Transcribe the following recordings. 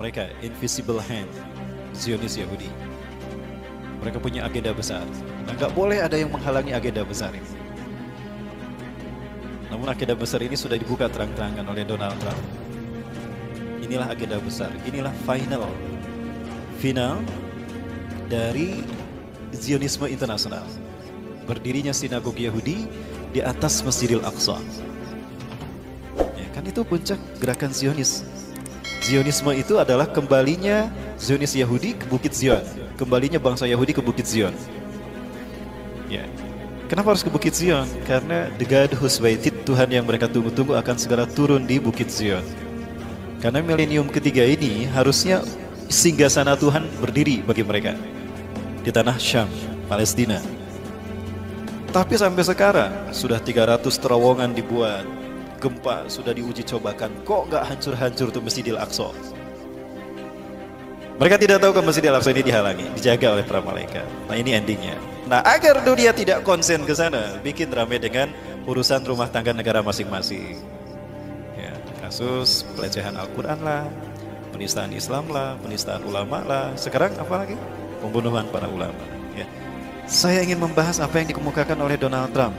mereka, invisible hand, Zionis Yahudi. Mereka punya agenda besar. Nah, nggak boleh ada yang menghalangi agenda besar ini. Namun agenda besar ini sudah dibuka terang-terangan oleh Donald Trump. Inilah agenda besar, inilah final dari Zionisme internasional. Berdirinya sinagoga Yahudi di atas Masjidil Aqsa. Ya, kan itu puncak gerakan Zionis. Zionisme itu adalah kembalinya Zionis Yahudi ke Bukit Zion, kembalinya bangsa Yahudi ke Bukit Zion. Ya. Kenapa harus ke Bukit Zion? Karena the God who's waited, Tuhan yang mereka tunggu-tunggu akan segera turun di Bukit Zion. Karena milenium ketiga ini harusnya singgasana Tuhan berdiri bagi mereka di tanah Syam, Palestina. Tapi sampai sekarang sudah 300 terowongan dibuat, gempa sudah diuji cobakan, kok nggak hancur-hancur tuh Masjidil Aqsa? Mereka tidak tahu kalau Masjidil Aqsa ini dihalangi, dijaga oleh para malaikat. Nah, ini endingnya. Nah, agar dunia tidak konsen ke sana, bikin rame dengan urusan rumah tangga negara masing-masing. Ya, kasus pelecehan Al-Quran lah, penistaan Islam lah, penistaan ulama lah. Sekarang apa lagi? Pembunuhan para ulama. Ya. Saya ingin membahas apa yang dikemukakan oleh Donald Trump.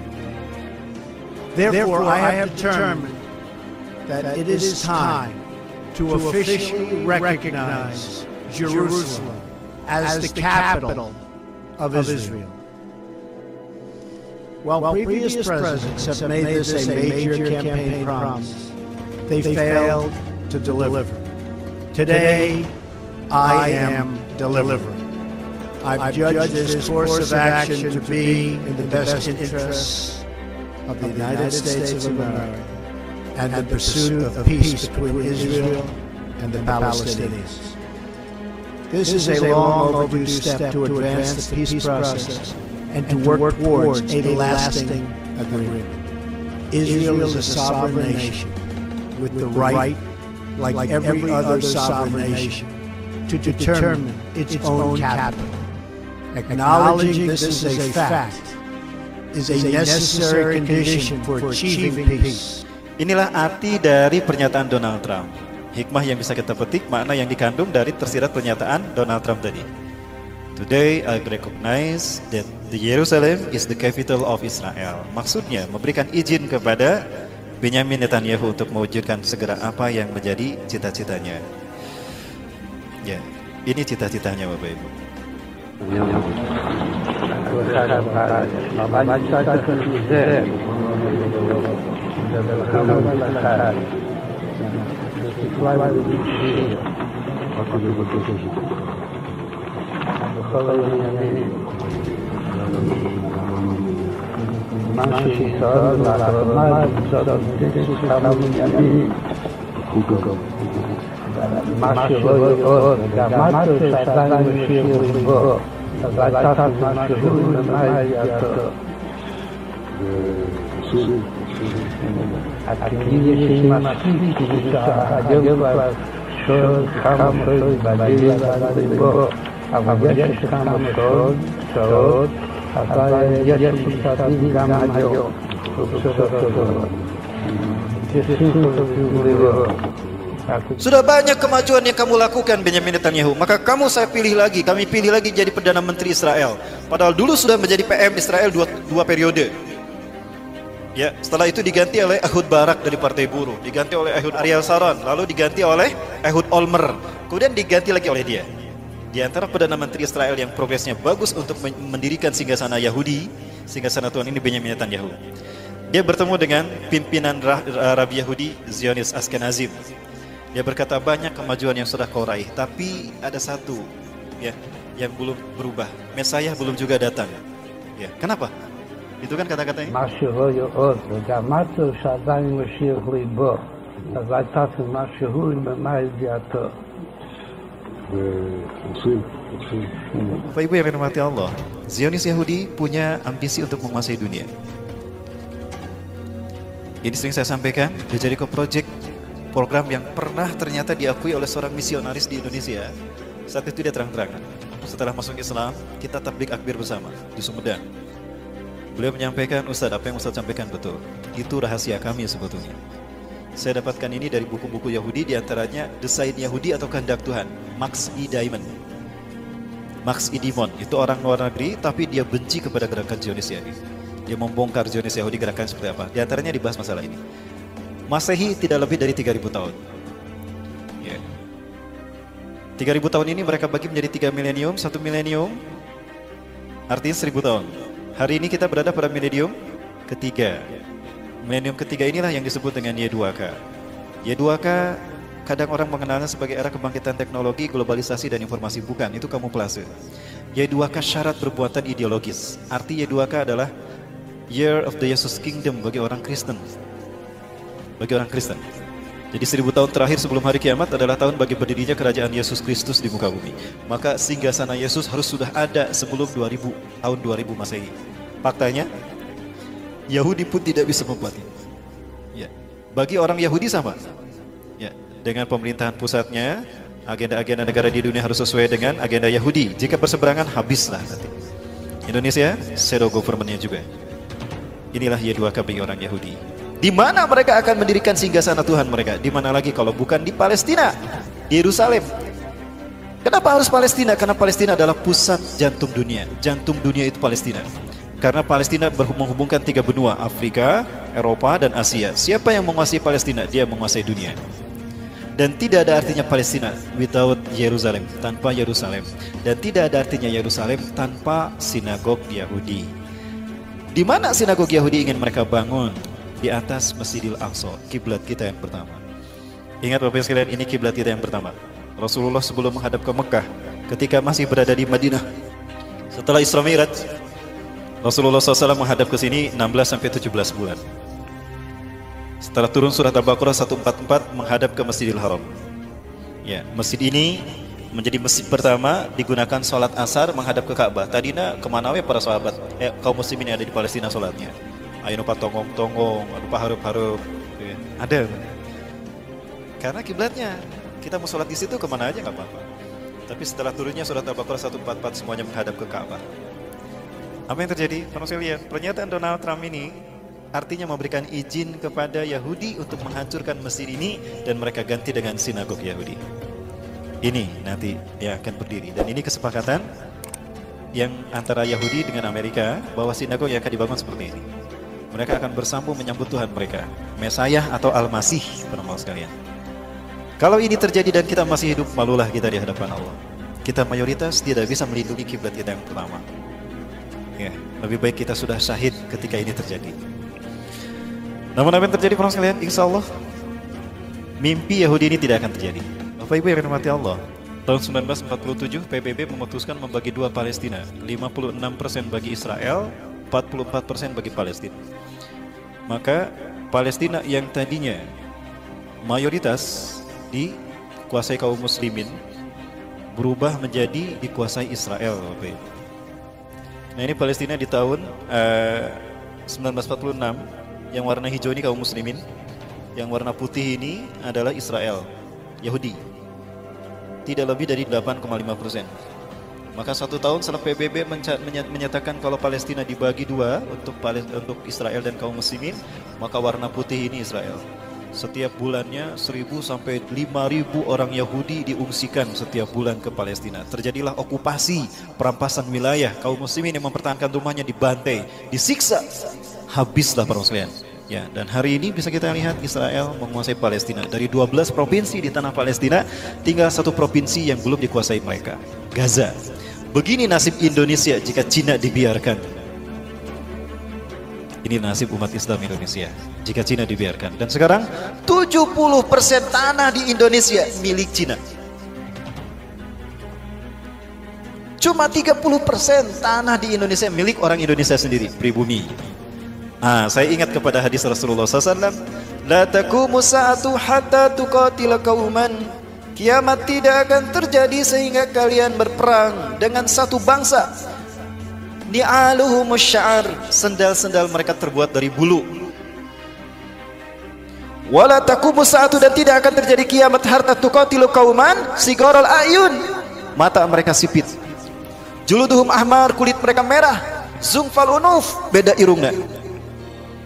Therefore, I have determined that it is time to officially recognize Jerusalem as the capital of Israel. While previous presidents have made this a major campaign promise, they failed to deliver. Today, I am delivering. I've judged this course of action to be in the best interests of the United States of America and the pursuit of peace between Israel and the Palestinians. This is a long overdue step to advance the peace process and to work towards a lasting agreement. Israel is a sovereign nation with the right, like every other sovereign nation, to determine its own capital. Acknowledging this is a fact is a necessary condition for achieving peace. Inilah arti dari pernyataan Donald Trump. Hikmah yang bisa kita petik, makna yang dikandung dari tersirat pernyataan Donald Trump tadi. Today I recognize that the Jerusalem is the capital of Israel. Maksudnya memberikan izin kepada Benyamin Netanyahu untuk mewujudkan segera apa yang menjadi cita-citanya. Ya, ini cita-citanya Bapak Ibu. Sudah banyak kemajuan yang kamu lakukan Benyamin Netanyahu, maka saya pilih lagi, kami pilih lagi jadi Perdana Menteri Israel. Padahal dulu sudah menjadi PM Israel dua periode. Ya, setelah itu diganti oleh Ehud Barak dari Partai Buruh, diganti oleh Ehud Ariel Sharon, lalu diganti oleh Ehud Olmert, kemudian diganti lagi oleh dia. Di antara Perdana Menteri Israel yang progresnya bagus untuk mendirikan singgasana Yahudi, singgasana Tuhan ini Benyamin Netanyahu. Dia bertemu dengan pimpinan Rabi Yahudi Zionis Ashkenazim. Dia berkata banyak kemajuan yang sudah kau raih, tapi ada satu ya yang belum berubah. Mesias belum juga datang. Ya, kenapa? Itu kan kata-katanya. Bapak Ibu yang dirahmati Allah, Zionis Yahudi punya ambisi untuk menguasai dunia. Ini sering saya sampaikan, The Jericho Project, program yang pernah ternyata diakui oleh seorang misionaris di Indonesia. Saat itu dia terang-terangan, setelah masuk Islam, kita tablik akbir bersama di Sumedang. Beliau menyampaikan, Ustadz, apa yang Ustadz sampaikan betul. Itu rahasia kami sebetulnya. Saya dapatkan ini dari buku-buku Yahudi, diantaranya Desain Yahudi atau Kehendak Tuhan, Max E. Diamond. Max E. Diamond itu orang luar negeri, tapi dia benci kepada gerakan Zionis Yahudi. Dia membongkar Zionis Yahudi gerakan seperti apa. Diantaranya dibahas masalah ini. Masehi tidak lebih dari 3.000 tahun. 3.000 tahun ini mereka bagi menjadi 3 milenium, 1 milenium artinya 1.000 tahun. Hari ini kita berada pada milenium ketiga. Milenium ketiga inilah yang disebut dengan Y2K. Y2K kadang orang mengenalnya sebagai era kebangkitan teknologi, globalisasi dan informasi. Bukan, itu kamuflase. Y2K syarat perbuatan ideologis. Arti Y2K adalah Year of the Jesus Kingdom bagi orang Kristen. Bagi orang Kristen. Jadi 1000 tahun terakhir sebelum hari kiamat adalah tahun bagi berdirinya kerajaan Yesus Kristus di muka bumi. Maka singgasana Yesus harus sudah ada sebelum tahun 2000 Masehi. Faktanya, Yahudi pun tidak bisa membuat ini. Ya. Bagi orang Yahudi sama. Ya. Dengan pemerintahan pusatnya, agenda-agenda negara di dunia harus sesuai dengan agenda Yahudi. Jika berseberangan, habislah nanti. Indonesia, shadow government-nya juga. Inilah Y2K bagi orang Yahudi. Di mana mereka akan mendirikan singgasana Tuhan mereka? Di mana lagi kalau bukan di Palestina, di Yerusalem. Kenapa harus Palestina? Karena Palestina adalah pusat jantung dunia. Jantung dunia itu Palestina. Karena Palestina menghubungkan 3 benua, Afrika, Eropa, dan Asia. Siapa yang menguasai Palestina? Dia menguasai dunia. Dan tidak ada artinya Palestina without Yerusalem, tanpa Yerusalem. Dan tidak ada artinya Yerusalem tanpa sinagog Yahudi. Di mana sinagog Yahudi ingin mereka bangun? Di atas Masjidil Aqsa, kiblat kita yang pertama. Ingat Bapak sekalian, ini kiblat kita yang pertama. Rasulullah sebelum menghadap ke Mekah, ketika masih berada di Madinah, setelah Isra Mi'raj, Rasulullah SAW menghadap ke sini 16-17 bulan. Setelah turun surat Al-Baqarah 144 menghadap ke Masjidil Haram. Ya, masjid ini menjadi masjid pertama digunakan sholat asar menghadap ke Ka'bah. Tadinya kemana we para sahabat, kaum muslimin yang ada di Palestina sholatnya? Ayo nupa tonggong-tonggong, nupa harup-harup, ya. Ada. Karena kiblatnya, kita mau sholat di situ kemana aja nggak apa-apa. Tapi setelah turunnya surat Al-Baqarah 144 semuanya menghadap ke Ka'bah. Apa yang terjadi? Kalau saya lihat, pernyataan Donald Trump ini artinya memberikan izin kepada Yahudi untuk menghancurkan masjid ini dan mereka ganti dengan sinagog Yahudi. Ini nanti yang akan berdiri, dan ini kesepakatan yang antara Yahudi dengan Amerika bahwa sinagog yang akan dibangun seperti ini. Mereka akan bersambung menyambut Tuhan mereka, Mesayah atau Al-Masih, teman-teman sekalian. Kalau ini terjadi dan kita masih hidup, malulah kita di hadapan Allah. Kita mayoritas tidak bisa melindungi kiblat kita yang pertama. Ya, lebih baik kita sudah syahid ketika ini terjadi. Namun apa yang terjadi, teman-teman sekalian? Insya Allah mimpi Yahudi ini tidak akan terjadi. Bapak Ibu yang dirahmati Allah, tahun 1947 PBB memutuskan membagi dua Palestina, 56% bagi Israel, 44% bagi Palestina. Maka Palestina yang tadinya mayoritas dikuasai kaum muslimin berubah menjadi dikuasai Israel. Nah, ini Palestina di tahun 1946, yang warna hijau ini kaum muslimin, yang warna putih ini adalah Israel, Yahudi. Tidak lebih dari 8,5%. Maka 1 tahun setelah PBB menyatakan kalau Palestina dibagi dua untuk Israel dan kaum muslimin, maka warna putih ini Israel. Setiap bulannya 1.000 sampai 5.000 orang Yahudi diungsikan setiap bulan ke Palestina. Terjadilah okupasi, perampasan wilayah. Kaum muslimin yang mempertahankan rumahnya dibantai, disiksa. Habislah para muslimin. Ya, dan hari ini bisa kita lihat Israel menguasai Palestina. Dari 12 provinsi di tanah Palestina, tinggal 1 provinsi yang belum dikuasai mereka, Gaza. Begini nasib Indonesia jika Cina dibiarkan. Ini nasib umat Islam Indonesia jika Cina dibiarkan. Dan sekarang 70% tanah di Indonesia milik Cina. Cuma 30% tanah di Indonesia milik orang Indonesia sendiri, pribumi. Saya ingat kepada hadis Rasulullah SAW, la taqumu sa'atu hatta tuqatila qauman. Kiamat tidak akan terjadi sehingga kalian berperang dengan satu bangsa. Ni'aluhumus sya'ar, sendal-sendal mereka terbuat dari bulu. Wala taqumu sa'atu, dan tidak akan terjadi kiamat hatta tuqatilu qauman sigharul ayun, mata mereka sipit. Juluduhum ahmar, kulit mereka merah. Zungfal unuf, beda irungnya.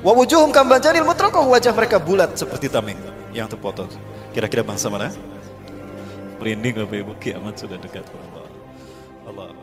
Wa wujuhum kambanjanil mutraqah, wajah mereka bulat seperti tameng. yang terpotong. Kira-kira bangsa mana? Merinding Bapak Ibu, kiamat sudah dekat. Allah.